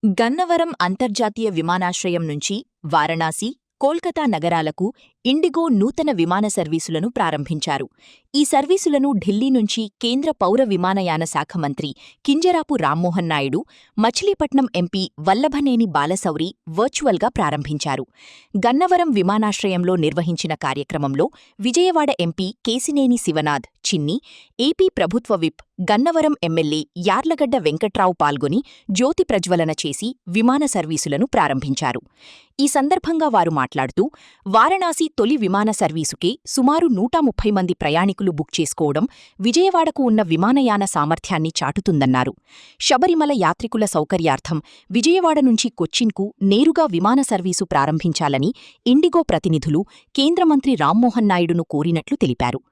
గన్నవరం అంతర్జాతీయ విమానాశ్రయం నుంచి వారణాసి, కోల్కతా నగరాలకు ఇండిగో నూతన విమాన సర్వీసులను ప్రారంభించారు. ఈ సర్వీసులను ఢిల్లీ నుంచి కేంద్ర పౌర విమానయాన శాఖ మంత్రి కింజరాపు రామ్మోహన్ నాయుడు, మచిలీపట్నం ఎంపీ వల్లభనేని బాలశౌరి వర్చువల్గా ప్రారంభించారు. గన్నవరం విమానాశ్రయంలో నిర్వహించిన కార్యక్రమంలో విజయవాడ ఎంపీ కేశినేని శివనాథ్ చిన్ని, ఏపీ ప్రభుత్వ విప్, గన్నవరం ఎమ్మెల్యే యార్లగడ్డ వెంకట్రావు పాల్గొని జ్యోతి ప్రజ్వలన చేసి విమాన సర్వీసులను ప్రారంభించారు. ఈ సందర్భంగా వారు మాట్లాడుతూ, వారణాసి తొలి విమాన సర్వీసుకే సుమారు 130 మంది ప్రయాణికులు బుక్ చేసుకోవడం విజయవాడకు ఉన్న విమానయాన సామర్థ్యాన్ని చాటుతుందన్నారు. శబరిమల యాత్రికుల సౌకర్యార్థం విజయవాడ నుంచి కొచ్చిన్కు నేరుగా విమాన సర్వీసు ప్రారంభించాలని ఇండిగో ప్రతినిధులు కేంద్ర మంత్రి రామ్మోహన్ నాయుడును కోరినట్లు తెలిపారు.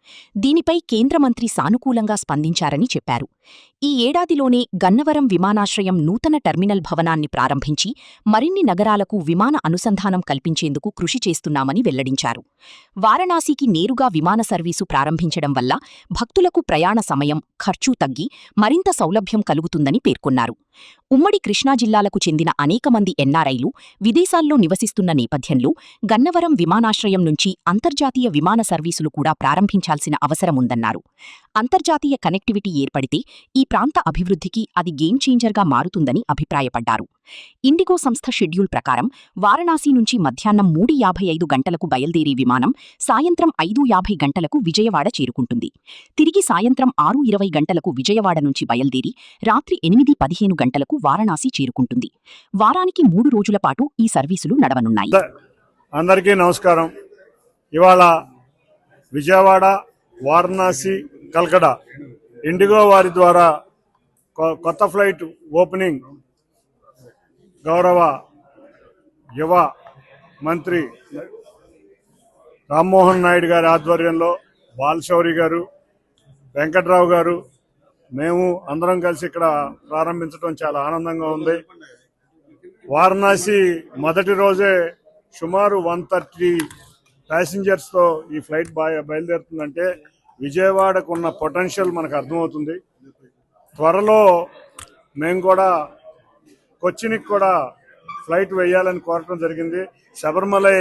దీనిపై కేంద్ర మంత్రి సానుకూలంగా స్పందించారని చెప్పారు. ఈ ఏడాదిలోనే గన్నవరం విమానాశ్రయం నూతన టెర్మినల్ భవనాన్ని ప్రారంభించి మరిన్ని నగరాలకు విమాన అనుసంధానం కల్పించేందుకు కృషి చేస్తున్నామని వెల్లడించారు. వారణాసికి నేరుగా విమాన సర్వీసు ప్రారంభించడం వల్ల భక్తులకు ప్రయాణ సమయం, ఖర్చు తగ్గి మరింత సౌలభ్యం కలుగుతుందని పేర్కొన్నారు. ఉమ్మడి కృష్ణా జిల్లాలకు చెందిన అనేక మంది ఎన్ఆర్ఐలు విదేశాల్లో నివసిస్తున్న నేపథ్యంలో గన్నవరం విమానాశ్రయం నుంచి అంతర్జాతీయ విమాన సర్వీసులు కూడా ప్రారంభించాల్సిన అవసరముందన్నారు. అంతర్జాతీయ కనెక్టివిటీ ఏర్పడితే ఈ ప్రాంత అభివృద్ధికి అది గేమ్ చేంజర్గా మారుతుందని అభిప్రాయపడ్డారు. ఇండిగో సంస్థ షెడ్యూల్ ప్రకారం వారణాసి నుంచి మధ్యాహ్నం 3:55 గంటలకు బయల్దేరే విమానం సాయంత్రం 5:50 గంటలకు విజయవాడ చేరుకుంటుంది. తిరిగి సాయంత్రం 6:20 గంటలకు విజయవాడ నుంచి బయల్దేరి రాత్రి 8:15 గంటలకు వారణాసి చేరుకుంటుంది. వారానికి 3 రోజుల పాటు ఈ సర్వీసులు నడవనున్నాయి. అందరికీ నమస్కారం. ఇవాళ విజయవాడ, వారణాసి, కల్కటా ఇండిగో వారి ద్వారా కొత్త ఫ్లైట్ ఓపెనింగ్ గౌరవ యువ మంత్రి రామ్మోహన్ నాయుడు గారి ఆధ్వర్యంలో బాలశౌరి గారు, వెంకట్రావు గారు, మేము అందరం కలిసి ఇక్కడ ప్రారంభించడం చాలా ఆనందంగా ఉంది. వారణాసి మొదటి రోజే సుమారు 130 ప్యాసింజర్స్తో ఈ ఫ్లైట్ బయలుదేరుతుందంటే విజయవాడకు ఉన్న పొటెన్షియల్ మనకు అర్థమవుతుంది. త్వరలో మేము కూడా కొచ్చిన్కి కూడా ఫ్లైట్ వేయాలని కోరటం జరిగింది. శబరిమలై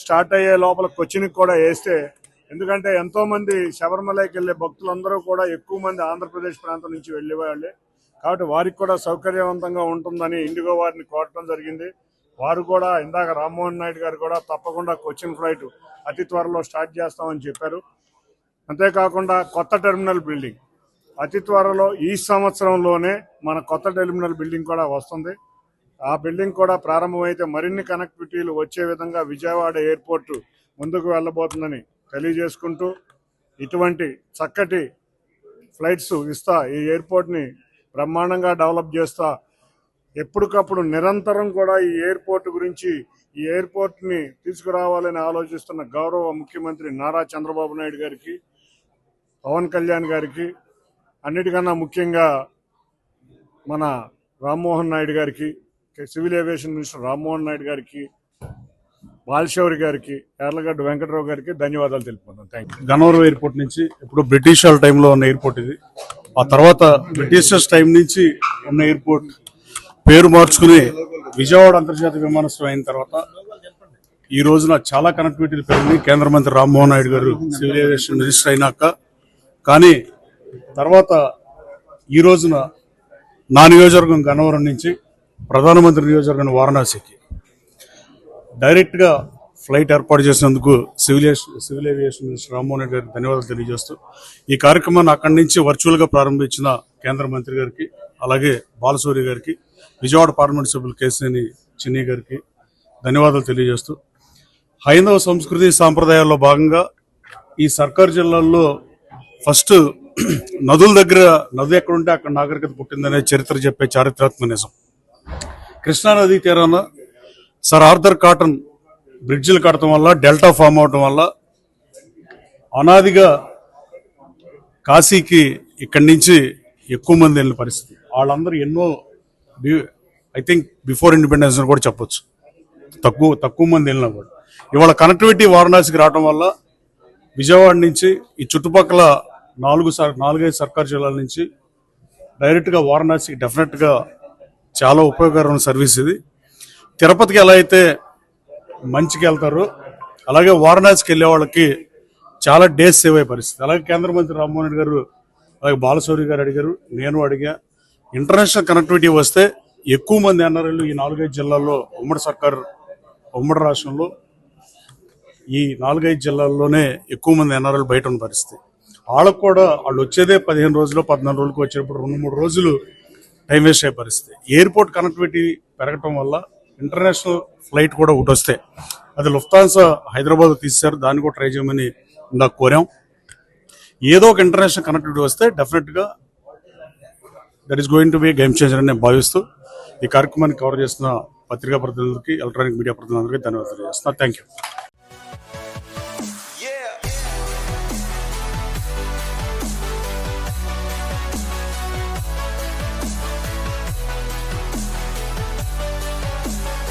స్టార్ట్ అయ్యే లోపల కొచ్చిన్కి కూడా వేస్తే, ఎందుకంటే ఎంతోమంది శబరిమలైకి వెళ్ళే భక్తులందరూ కూడా ఎక్కువ మంది ఆంధ్రప్రదేశ్ ప్రాంతం నుంచి వెళ్ళేవాళ్ళే, కాబట్టి వారికి కూడా సౌకర్యవంతంగా ఉంటుందని ఇండిగో వారిని కోరటం జరిగింది. వారు కూడా ఇందాక రామ్మోహన్ నాయుడు గారు కూడా తప్పకుండా కొచ్చిన్ ఫ్లైట్ అతి త్వరలో స్టార్ట్ చేస్తామని చెప్పారు. అంతేకాకుండా కొత్త టెర్మినల్ బిల్డింగ్ అతి త్వరలో ఈ సంవత్సరంలోనే మన కొత్త టెర్మినల్ బిల్డింగ్ కూడా వస్తుంది. ఆ బిల్డింగ్ కూడా ప్రారంభమైతే మరిన్ని కనెక్టివిటీలు వచ్చే విధంగా విజయవాడ ఎయిర్పోర్ట్ ముందుకు వెళ్ళబోతుందని తెలియజేసుకుంటూ, ఇటువంటి చక్కటి ఫ్లైట్స్ ఇస్తా ఈ ఎయిర్పోర్ట్ని బ్రహ్మాండంగా డెవలప్ చేస్తా, ఎప్పటికప్పుడు నిరంతరం కూడా ఈ ఎయిర్పోర్ట్ గురించి, ఈ ఎయిర్పోర్ట్ని తీసుకురావాలని ఆలోచిస్తున్న గౌరవ ముఖ్యమంత్రి నారా చంద్రబాబు నాయుడు గారికి, పవన్ కళ్యాణ్ గారికి, అన్నిటికన్నా ముఖ్యంగా మన రామ్మోహన్ నాయుడు గారికి, civil aviation minister Rammohan Naidu గారికి, బాలశౌరి గారికి, యార్లగడ్డ వెంకట్రావు గారికి ధన్యవాదాలు తెలుపుకుంటాం. Thank you. గన్నవరం ఎయిర్పోర్ట్ నుంచి ఇప్పుడు బ్రిటిష్ వాళ్ళ టైంలో ఉన్న ఎయిర్పోర్ట్ ఇది. ఆ తర్వాత బ్రిటిషర్స్ టైం నుంచి ఉన్న ఎయిర్పోర్ట్ పేరు మార్చుకుని విజయవాడ అంతర్జాతీయ విమానాశ్రయం అయిన తర్వాత ఈ రోజున చాలా కనెక్టివిటీలు పెరిగింది. కేంద్ర మంత్రి రామ్మోహన్ నాయుడు గారు సివిల్ ఏవియేషన్ మినిస్టర్ అయినాక, కానీ తర్వాత ఈ రోజున నా నియోజకవర్గం గన్నవరం నుంచి ప్రధానమంత్రి నియోజకవర్గం వారణాసికి డైరెక్ట్గా ఫ్లైట్ ఏర్పాటు చేసినందుకు civil aviation minister Rammohan Reddy గారికి ధన్యవాదాలు తెలియజేస్తూ, ఈ కార్యక్రమాన్ని అక్కడి నుంచి వర్చువల్గా ప్రారంభించిన కేంద్ర మంత్రి గారికి, అలాగే బాలశౌరి గారికి, విజయవాడ పార్లమెంట్ సభ్యులు కేశినేని చిన్ని గారికి ధన్యవాదాలు తెలియజేస్తూ, హైందవ సంస్కృతి సాంప్రదాయాల్లో భాగంగా ఈ సర్కార్ జిల్లాల్లో ఫస్ట్ నదుల దగ్గర, నది ఎక్కడుంటే అక్కడ నాగరికత పుట్టిందనే చరిత్ర చెప్పే చారిత్రాత్మక నిజం. కృష్ణానదీ తీరాన సర్ ఆర్థర్ కాటన్ బ్రిడ్జిలు కట్టడం వల్ల, డెల్టా ఫామ్ అవడం వల్ల అనాదిగా కాశీకి ఇక్కడి నుంచి ఎక్కువ మంది వెళ్ళిన పరిస్థితి. వాళ్ళందరూ ఎన్నో, ఐ థింక్ బిఫోర్ ఇండిపెండెన్స్ కూడా చెప్పొచ్చు, తక్కువ మంది వెళ్ళినా కూడా. ఇవాళ కనెక్టివిటీ వారణాసికి రావడం వల్ల విజయవాడ నుంచి ఈ చుట్టుపక్కల 4-5 సర్కార్ జిల్లాల నుంచి డైరెక్ట్గా వారణాసికి డెఫినెట్గా చాలా ఉపయోగకరమైన సర్వీస్ ఇది. తిరుపతికి ఎలా అయితే మంచికి వెళ్తారో అలాగే వారణాసికి వెళ్ళే వాళ్ళకి చాలా డేస్ సేవ్ అయ్యే పరిస్థితి. అలాగే కేంద్ర మంత్రి రామ్మోహన్ రెడ్డి గారు అలాగే బాలశౌరి గారు అడిగారు, నేను అడిగా. ఇంటర్నేషనల్ కనెక్టివిటీ వస్తే ఎక్కువ మంది ఎన్ఆర్ఐలు ఈ 4-5 జిల్లాల్లో ఉమ్మడి రాష్ట్రంలో ఈ 4-5 జిల్లాల్లోనే ఎక్కువ మంది ఎన్ఆర్ఐలు బయట ఉన్న పరిస్థితి. వాళ్ళకు కూడా వాళ్ళు వచ్చేదే 15 రోజులు 14 రోజులకు వచ్చేటప్పుడు 2-3 రోజులు టైం వేస్ట్ అయ్యే పరిస్థితి. ఎయిర్పోర్ట్ కనెక్టివిటీ పెరగటం వల్ల ఇంటర్నేషనల్ ఫ్లైట్ కూడా ఒకటి వస్తే అది లుఫ్తాన్సా హైదరాబాద్ తీశారు, దాన్ని కూడా ట్రై చేయమని నాకు కోరాం. ఏదో ఒక ఇంటర్నేషనల్ కనెక్టివిటీ వస్తే డెఫినెట్గా that is going to be game changer అని నేను భావిస్తూ ఈ కార్యక్రమాన్ని కవర్ చేస్తున్న పత్రికా ప్రతినిధులకి, ఎలక్ట్రానిక్ మీడియా ప్రతినిధులకి ధన్యవాదాలు చేస్తున్నా. Thank you.